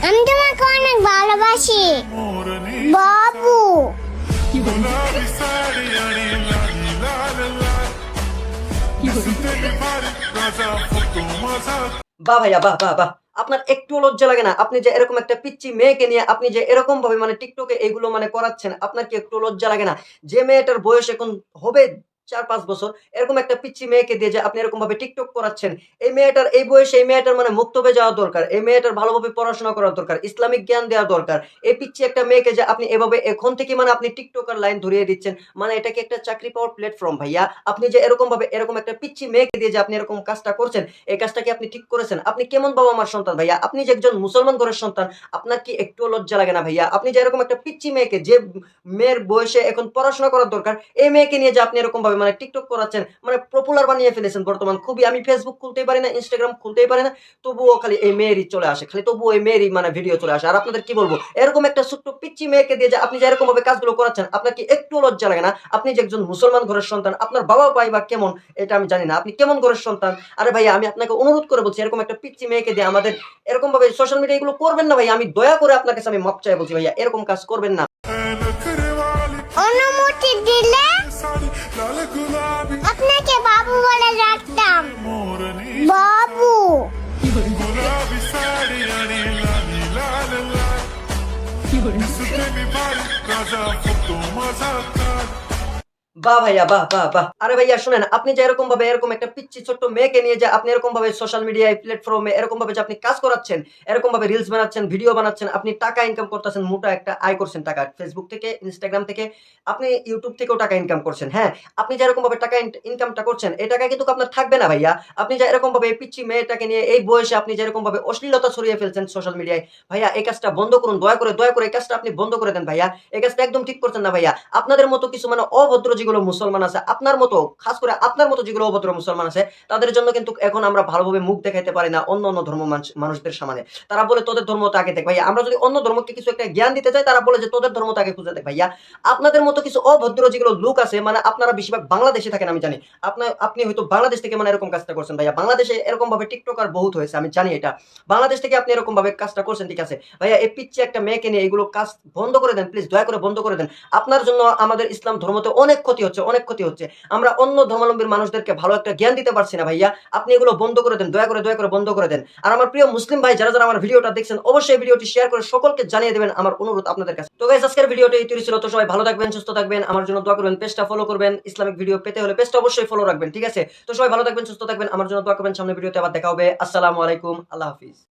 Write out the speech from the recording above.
আমি তোমাকে অনেক ভালোবাসি বাবু। বাহ ভাইয়া, বাহ বাহ বাহ। আপনার একটু লজ্জা লাগে না? আপনি যে এরকম একটা পিচ্চি মেয়েকে নিয়ে আপনি যে এরকম ভাবে মানে টিকটকে এগুলো মানে করাচ্ছেন, আপনার কি একটু লজ্জা লাগে না? যে মেয়েটার বয়স এখন হবে ৪-৫ বছর, এরকম একটা পিচ্চি মেয়েকে দিয়ে যে আপনি এরকম ভাবে টিকটক করাচ্ছেন। এই মেয়েটার এই বয়সে এই মেয়েটার মানে মুক্তবে যাওয়া দরকার। এই মেয়েটার ভালোভাবে পড়াশোনা করা দরকার। ইসলামিক জ্ঞান দেওয়া দরকার। এই পিচ্চি একটা মেয়েকে যে আপনি এভাবে এখন থেকে মানে আপনি টিকটকার লাইন ধরিয়ে দিচ্ছেন। মানে এটা কি একটা চাকরি পাওয়ার প্ল্যাটফর্ম ভাইয়া? আপনি যে এরকম ভাবে এরকম একটা পিচ্চি মেয়েকে দিয়ে যে আপনি এরকম কাজটা করছেন, এই কাজটা কি আপনি ঠিক করেছেন? আপনি কেমন বাবা-মার সন্তান ভাইয়া? আপনি যে একজন মুসলমান ঘরের সন্তান, আপনার কি একটুও লজ্জা লাগে না ভাইয়া? আপনি যে এরকম একটা পিচ্চি মেয়েকে যে মেয়ের বয়সে এখন পড়াশোনা করার দরকার, এই মেয়েকে নিয়ে যে আপনি এরকম ভাবে মানে টিকটক করাচ্ছেন, মানে পপুলার বানিয়ে ফেলেছেন বর্তমান খুবই। আমি Facebook খুলতেই পারি না, Instagram খুলতেই পারি না। তবুও খালি এই মেয়েরই চলে আসে। খালি তবুও এই মেয়েরই মানে ভিডিও চলে আসে। আর আপনাদের কি বলবো? এরকম একটা ছোট্ট পিচ্চি মেয়েকে দিয়ে যে আপনি যে এরকম ভাবে কাজগুলো করাচ্ছেন, আপনার কি একটুও লজ্জা লাগে না? আপনি যে একজন মুসলমান ঘরের সন্তান, আপনার বাবা ভাই বা কেমন এটা আমি জানি না। আপনি কেমন ঘরের সন্তান? আরে ভাইয়া, আমি আপনাকে অনুরোধ করে বলছি, এরকম একটা পিচ্চি মেয়েকে দিয়ে আমাদের এরকম ভাবে সোশ্যাল মিডিয়া এগুলো করবেন না ভাইয়া। আমি দয়া করে আপনার কাছে আমি মাপ চাই বলছি ভাইয়া, এরকম কাজ করবেন না। অনুমতি দিলে আপনাকে বাবু বলে ডাকতাম বাবু। বাহ ভাইয়া, বাহ বাহ বাহ। আরে ভাইয়া শুনেন, আপনি যে এরকম ভাবে এরকম একটা পিচ্চি ছোট্ট মেয়েকে নিয়ে যে আপনি এরকম ভাবে সোশ্যাল মিডিয়ায় প্ল্যাটফর্মে এরকম ভাবে যে আপনি কাজ করাচ্ছেন, এরকম ভাবে রিলস বানাচ্ছেন, ভিডিও বানাচ্ছেন, আপনি টাকা ইনকাম করতেছেন, মোটা একটা আয় করছেন টাকা। Facebook থেকে, Instagram থেকে, আপনি YouTube থেকেও টাকা ইনকাম করছেন। হ্যাঁ, আপনি যে এরকম ভাবে টাকা ইনকামটা করছেন, এই টাকা কিন্তু আপনার থাকবে না ভাইয়া। আপনি যে এরকম ভাবে এই পিচ্চি মেয়েটাকে নিয়ে এই বয়সে আপনি যে এরকম ভাবে অশ্লীলতা ছড়িয়ে ফেলছেন সোশ্যাল মিডিয়ায়, ভাইয়া এই কাজটা বন্ধ করুন। দয়া করে এই কাজটা আপনি বন্ধ করে দেন ভাইয়া। এই কাজটা একদম ঠিক করছেন না ভাইয়া। আপনাদের মতো কিছু মানে অভদ্র যেগুলো মুসলমান আছে, আপনার মতো, খাস করে আপনার মতো যেগুলো অভদ্র মুসলমান আছে, তাদের জন্য কিন্তু এখন আমরা ভালোভাবে মুখ দেখাইতে পারি না অন্য ধর্ম মানুষদের সামনে। তারা বলে তোদের ধর্মটা আগে দেখ ভাইয়া। আমরা যদি অন্য ধর্মকে কিছু একটা জ্ঞান দিতে চাই, তারা বলে যে তোদের ধর্মটা আগে খুঁজে দেখ ভাইয়া। আপনাদের মতো কিছু অভদ্র যেগুলো লোক আছে, মানে আপনারা বেশিরভাগ বাংলাদেশে থাকেন আমি জানি। আপনি হয়তো বাংলাদেশ থেকে মানে এরকম কাজটা করছেন ভাইয়া। বাংলাদেশে এরকম ভাবে টিকটকার বহুত হয়েছে, আমি জানি এটা। বাংলাদেশ থেকে আপনি এরকম ভাবে কাজটা করছেন, ঠিক আছে ভাইয়া। এই পিচ্চি একটা মেয়েকে নিয়ে এগুলো কাজ বন্ধ করে দেন প্লিজ, দয়া করে বন্ধ করে দেন। আপনার জন্য আমাদের ইসলাম ধর্মতে অনেক ক্ষতি হচ্ছে, অনেক ক্ষতি হচ্ছে। আমরা অন্য ধর্মাবলম্বীর মানুষদেরকে ভালো একটা জ্ঞান দিতে পারছি না ভাইয়া। আপনি এগুলো বন্ধ করে দেন, দয়া করে বন্ধ করে দেন। আর আমার প্রিয় মুসলিম ভাই যারা আমার ভিডিওটা দেখছেন, অবশ্যই ভিডিওটি শেয়ার করে সকলকে জানিয়ে দেবেন, আমার অনুরোধ আপনাদের কাছে। তো গাইস, আজকের ভিডিওটা এই ছিল। তো সবাই ভালো থাকবেন, সুস্থ থাকবেন, আমার জন্য দোয়া করবেন, পেজটা ফলো করবেন। ইসলামিক ভিডিও পেতে হলে পেজটা অবশ্যই ফলো রাখবেন, ঠিক আছে? তো সবাই ভালো থাকবেন, সুস্থ থাকবেন, আমার জন্য দোয়া করবেন। সামনে ভিডিওতে আবার দেখা হবে। আসসালামু আলাইকুম, আল্লাহ হাফিজ।